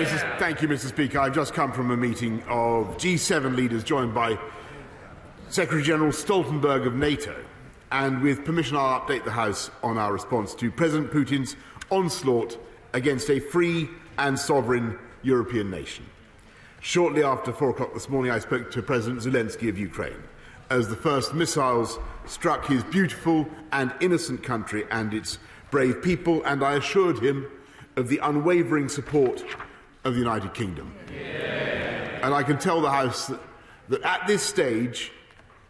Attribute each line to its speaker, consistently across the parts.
Speaker 1: Thank you, Mr. Speaker. I've just come from a meeting of G7 leaders joined by Secretary-General Stoltenberg of NATO. And with permission, I'll update the House on our response to President Putin's onslaught against a free and sovereign European nation. Shortly after 4 o'clock this morning, I spoke to President Zelensky of Ukraine as the first missiles struck his beautiful and innocent country and its brave people, and I assured him of the unwavering support of the United Kingdom. And I can tell the House that at this stage,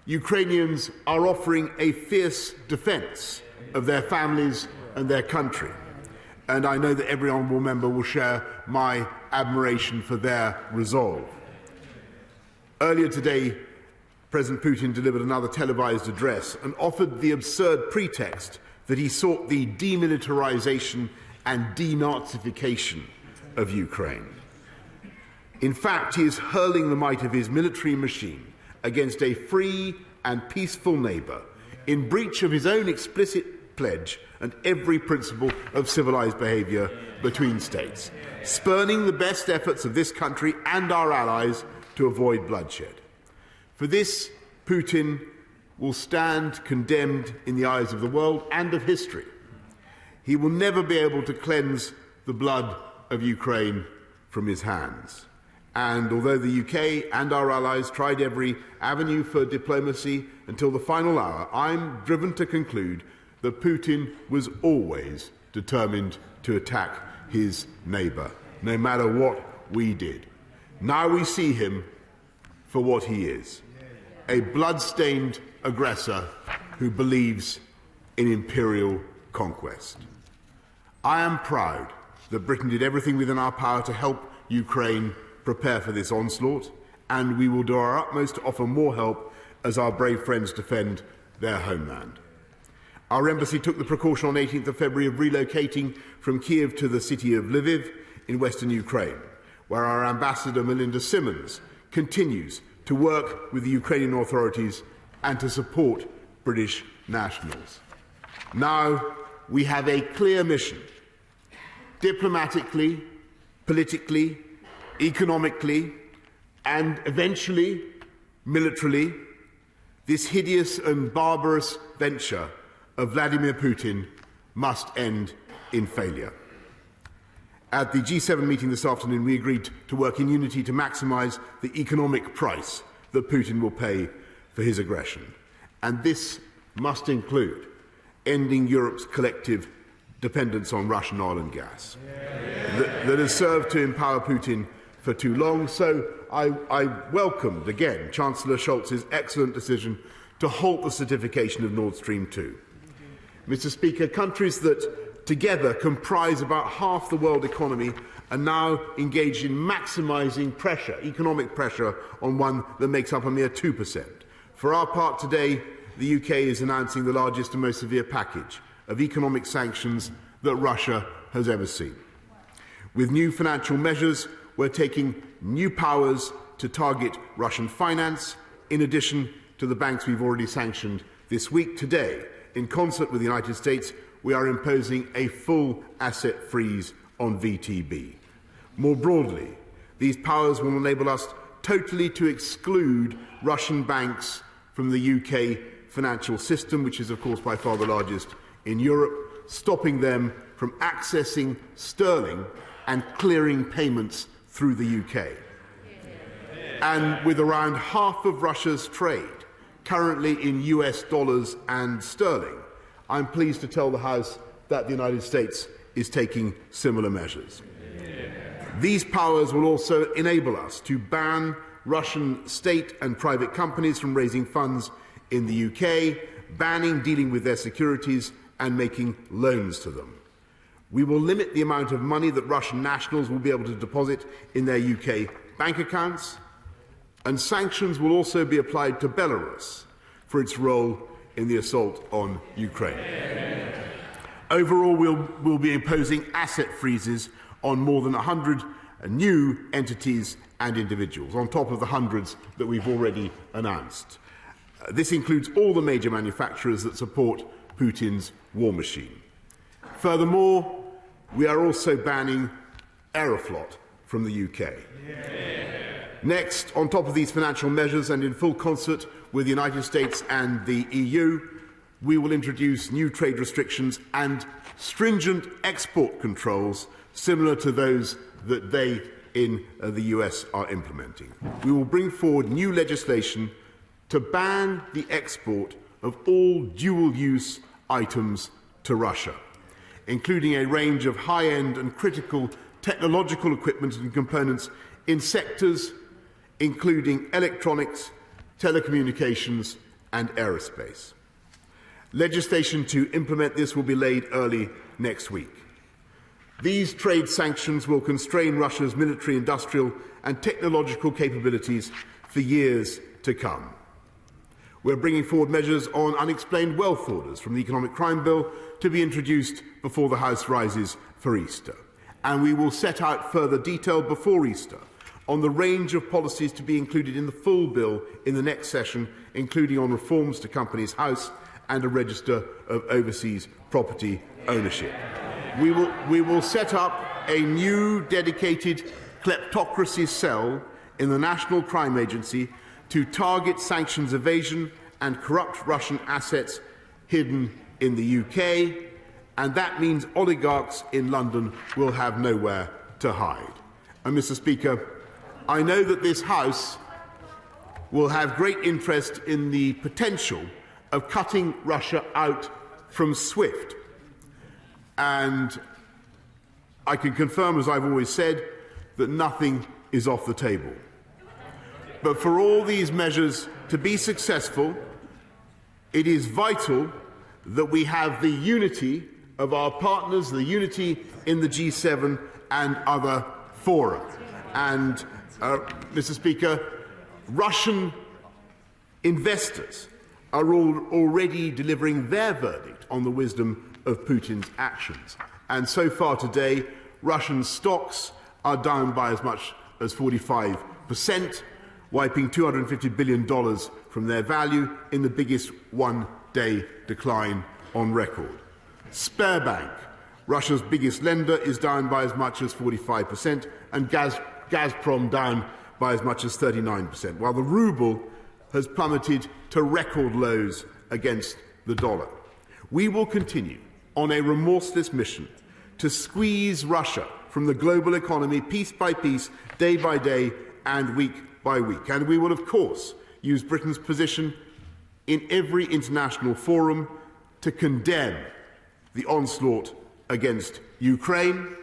Speaker 1: Ukrainians are offering a fierce defence of their families and their country. And I know that every honourable member will share my admiration for their resolve. Earlier today, President Putin delivered another televised address and offered the absurd pretext that he sought the demilitarisation and denazification of Ukraine. In fact, he is hurling the might of his military machine against a free and peaceful neighbour in breach of his own explicit pledge and every principle of civilised behaviour between states, spurning the best efforts of this country and our allies to avoid bloodshed. For this, Putin will stand condemned in the eyes of the world and of history. He will never be able to cleanse the blood of Ukraine from his hands. And although the UK and our allies tried every avenue for diplomacy until the final hour, I'm driven to conclude that Putin was always determined to attack his neighbour, no matter what we did. Now we see him for what he is, a blood-stained aggressor who believes in imperial conquest. I am proud that Britain did everything within our power to help Ukraine prepare for this onslaught, and we will do our utmost to offer more help as our brave friends defend their homeland. Our embassy took the precaution on 18th of February of relocating from Kiev to the city of Lviv in western Ukraine, where our ambassador Melinda Simmons continues to work with the Ukrainian authorities and to support British nationals. Now we have a clear mission. Diplomatically, politically, economically, and eventually militarily, this hideous and barbarous venture of Vladimir Putin must end in failure. At the G7 meeting this afternoon, we agreed to work in unity to maximise the economic price that Putin will pay for his aggression. And this must include ending Europe's collective dependence on Russian oil and gas that has served to empower Putin for too long. So I welcomed, again, Chancellor Scholz's excellent decision to halt the certification of Nord Stream 2. Mr. Speaker, countries that together comprise about half the world economy are now engaged in maximising pressure, economic pressure, on one that makes up a mere 2%. For our part today, the UK is announcing the largest and most severe package of economic sanctions that Russia has ever seen. With new financial measures, we're taking new powers to target Russian finance, in addition to the banks we've already sanctioned this week. Today, in concert with the United States, we are imposing a full asset freeze on VTB. More broadly, these powers will enable us totally to exclude Russian banks from the UK financial system, which is, of course, by far the largest in Europe, stopping them from accessing sterling and clearing payments through the UK. And with around half of Russia's trade currently in US dollars and sterling, I'm pleased to tell the House that the United States is taking similar measures. These powers will also enable us to ban Russian state and private companies from raising funds in the UK, banning dealing with their securities and making loans to them. We will limit the amount of money that Russian nationals will be able to deposit in their UK bank accounts, and sanctions will also be applied to Belarus for its role in the assault on Ukraine. Overall, we'll be imposing asset freezes on more than 100 new entities and individuals, on top of the hundreds that we've already announced. This includes all the major manufacturers that support Putin's war machine. Furthermore, we are also banning Aeroflot from the UK. Next, on top of these financial measures and in full concert with the United States and the EU, we will introduce new trade restrictions and stringent export controls similar to those that they in the US are implementing. We will bring forward new legislation to ban the export of all dual-use items to Russia, including a range of high-end and critical technological equipment and components in sectors including electronics, telecommunications and aerospace. Legislation to implement this will be laid early next week. These trade sanctions will constrain Russia's military, industrial and technological capabilities for years to come. We're bringing forward measures on unexplained wealth orders from the Economic Crime Bill to be introduced before the House rises for Easter. And we will set out further detail before Easter on the range of policies to be included in the full bill in the next session, including on reforms to Companies House and a register of overseas property ownership. We will set up a new dedicated kleptocracy cell in the National Crime Agency to target sanctions evasion and corrupt Russian assets hidden in the UK, and that means oligarchs in London will have nowhere to hide. And Mr. Speaker, I know that this House will have great interest in the potential of cutting Russia out from SWIFT. And I can confirm, as I've always said, that nothing is off the table. But for all these measures to be successful, it is vital that we have the unity of our partners, the unity in the G7 and other fora. And, Mr. Speaker, Russian investors are already delivering their verdict on the wisdom of Putin's actions. And so far today, Russian stocks are down by as much as 45%, wiping $250 billion from their value in the biggest one-day decline on record. Sberbank, Russia's biggest lender, is down by as much as 45%, and Gazprom down by as much as 39%, while the ruble has plummeted to record lows against the dollar. We will continue on a remorseless mission to squeeze Russia from the global economy piece by piece, day by day and week by week. And we will, of course, use Britain's position in every international forum to condemn the onslaught against Ukraine,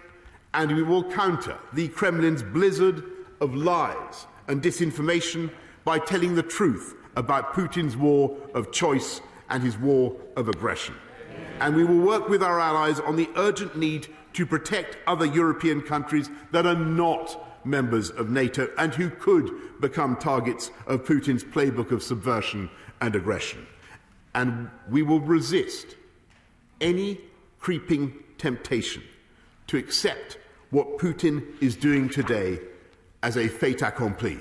Speaker 1: and we will counter the Kremlin's blizzard of lies and disinformation by telling the truth about Putin's war of choice and his war of aggression. And we will work with our allies on the urgent need to protect other European countries that are not members of NATO and who could become targets of Putin's playbook of subversion and aggression. And we will resist any creeping temptation to accept what Putin is doing today as a fait accompli.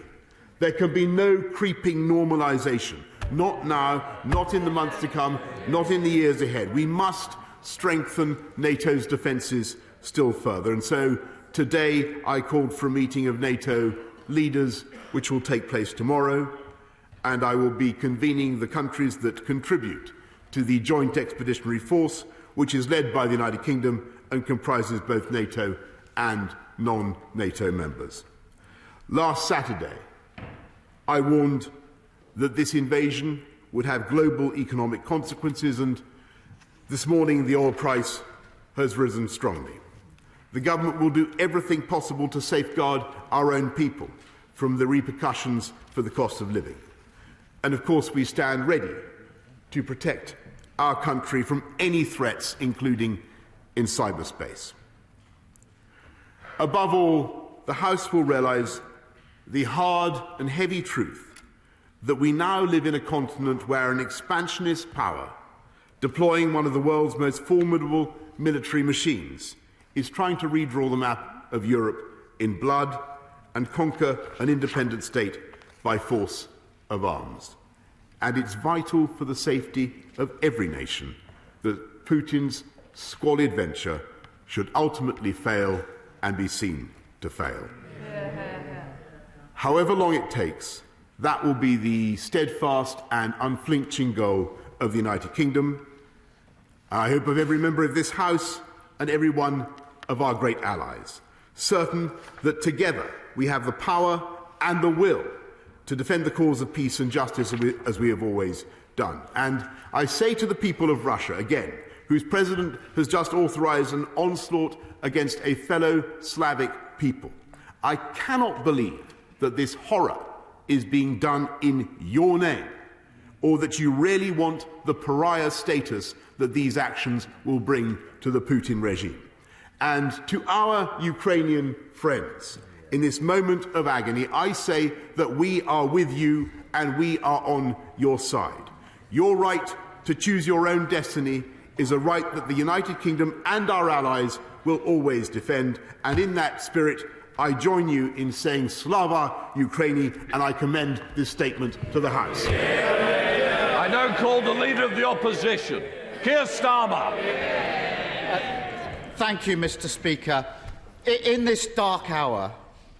Speaker 1: There can be no creeping normalisation, not now, not in the months to come, not in the years ahead. We must strengthen NATO's defences still further. And so today I called for a meeting of NATO leaders, which will take place tomorrow, and I will be convening the countries that contribute to the Joint Expeditionary Force, which is led by the United Kingdom and comprises both NATO and non-NATO members. Last Saturday, I warned that this invasion would have global economic consequences, and this morning the oil price has risen strongly. The government will do everything possible to safeguard our own people from the repercussions for the cost of living. And of course we stand ready to protect our country from any threats, including in cyberspace. Above all, the House will realise the hard and heavy truth that we now live in a continent where an expansionist power, deploying one of the world's most formidable military machines, is trying to redraw the map of Europe in blood and conquer an independent state by force of arms. And it's vital for the safety of every nation that Putin's squalid venture should ultimately fail and be seen to fail. However long it takes, that will be the steadfast and unflinching goal of the United Kingdom. I hope of every member of this House and every one of our great allies, certain that together we have the power and the will to defend the cause of peace and justice as we have always done. And I say to the people of Russia, again, whose president has just authorized an onslaught against a fellow Slavic people, I cannot believe that this horror is being done in your name, or that you really want the pariah status that these actions will bring to the Putin regime. And to our Ukrainian friends, in this moment of agony, I say that we are with you and we are on your side. Your right to choose your own destiny is a right that the United Kingdom and our allies will always defend, and in that spirit I join you in saying Slava Ukraini, and I commend this statement to the House.
Speaker 2: I now call the Leader of the Opposition, Keir Starmer.
Speaker 3: Thank you, Mr. Speaker. In this dark hour,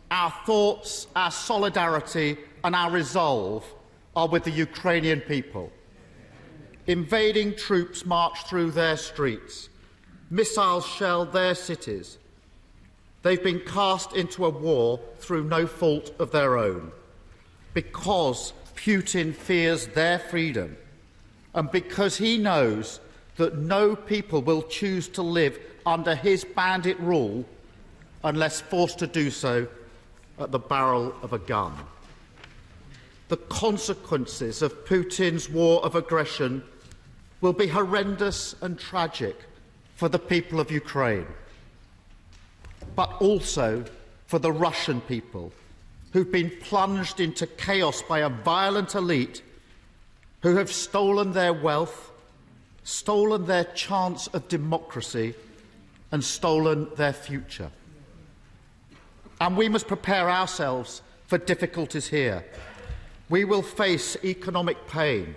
Speaker 3: our thoughts, our solidarity and our resolve are with the Ukrainian people. Invading troops march through their streets. Missiles shell their cities. They've been cast into a war through no fault of their own, because Putin fears their freedom and because he knows that no people will choose to live under his bandit rule unless forced to do so at the barrel of a gun. The consequences of Putin's war of aggression will be horrendous and tragic for the people of Ukraine, but also for the Russian people, who've been plunged into chaos by a violent elite who have stolen their wealth, stolen their chance of democracy, and stolen their future. And we must prepare ourselves for difficulties here. We will face economic pain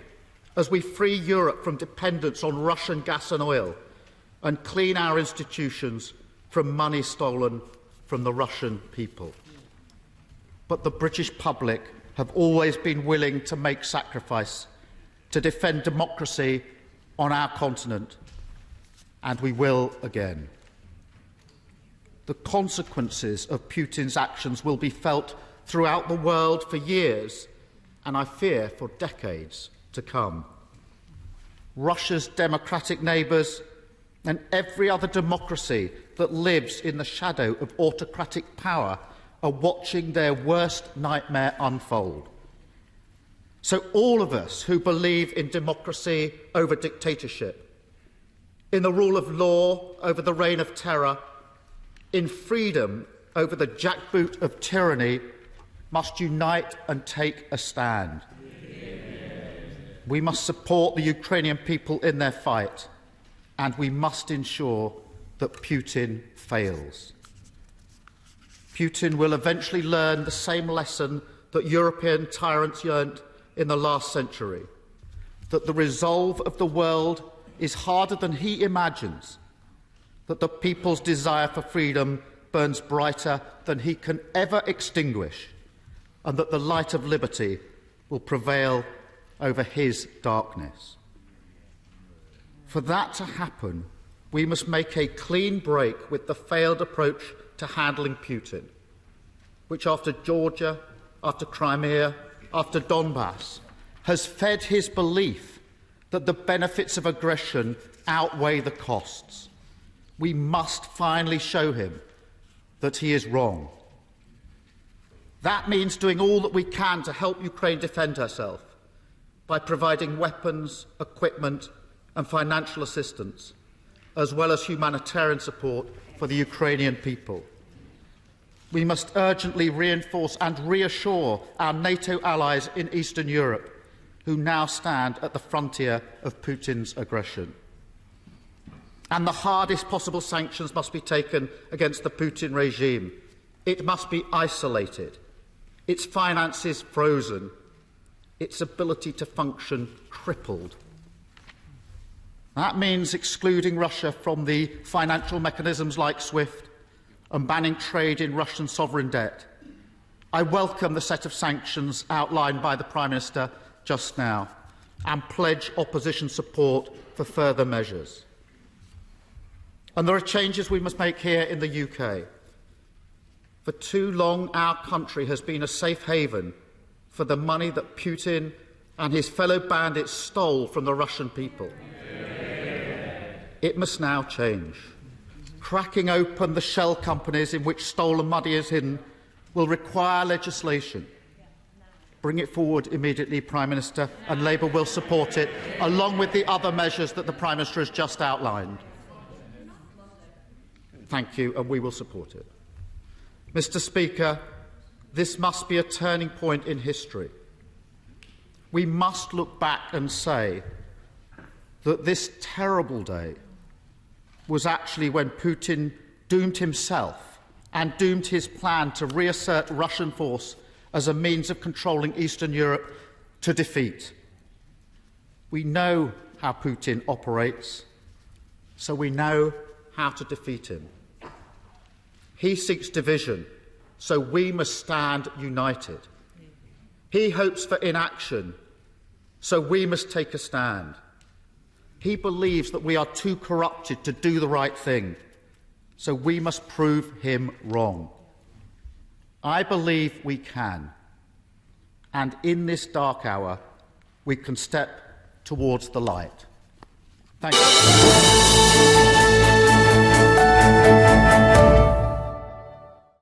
Speaker 3: as we free Europe from dependence on Russian gas and oil and clean our institutions from money stolen from the Russian people. But the British public have always been willing to make sacrifice to defend democracy on our continent, and we will again. The consequences of Putin's actions will be felt throughout the world for years, and I fear for decades to come. Russia's democratic neighbours and every other democracy that lives in the shadow of autocratic power are watching their worst nightmare unfold. So all of us who believe in democracy over dictatorship, in the rule of law over the reign of terror, in freedom over the jackboot of tyranny, must unite and take a stand. We must support the Ukrainian people in their fight, and we must ensure that Putin fails. Putin will eventually learn the same lesson that European tyrants learned in the last century, that the resolve of the world is harder than he imagines, that the people's desire for freedom burns brighter than he can ever extinguish, and that the light of liberty will prevail over his darkness. For that to happen, we must make a clean break with the failed approach to handling Putin, which after Georgia, after Crimea, after Donbass, has fed his belief that the benefits of aggression outweigh the costs. We must finally show him that he is wrong. That means doing all that we can to help Ukraine defend herself by providing weapons, equipment and financial assistance, as well as humanitarian support for the Ukrainian people. We must urgently reinforce and reassure our NATO allies in Eastern Europe, who now stand at the frontier of Putin's aggression. And the hardest possible sanctions must be taken against the Putin regime. It must be isolated, its finances frozen, its ability to function crippled. That means excluding Russia from the financial mechanisms like SWIFT and banning trade in Russian sovereign debt. I welcome the set of sanctions outlined by the Prime Minister just now and pledge opposition support for further measures. And there are changes we must make here in the UK. For too long, our country has been a safe haven for the money that Putin and his fellow bandits stole from the Russian people. It must now change. Cracking open the shell companies in which stolen money is hidden will require legislation. Bring it forward immediately, Prime Minister, and Labour will support it, along with the other measures that the Prime Minister has just outlined. Thank you, and we will support it. Mr. Speaker, this must be a turning point in history. We must look back and say that this terrible day was actually when Putin doomed himself and doomed his plan to reassert Russian force as a means of controlling Eastern Europe to defeat. We know how Putin operates, so we know how to defeat him. He seeks division, so we must stand united. He hopes for inaction, so we must take a stand. He believes that we are too corrupted to do the right thing, so we must prove him wrong. I believe we can, and in this dark hour, we can step towards the light. Thank you.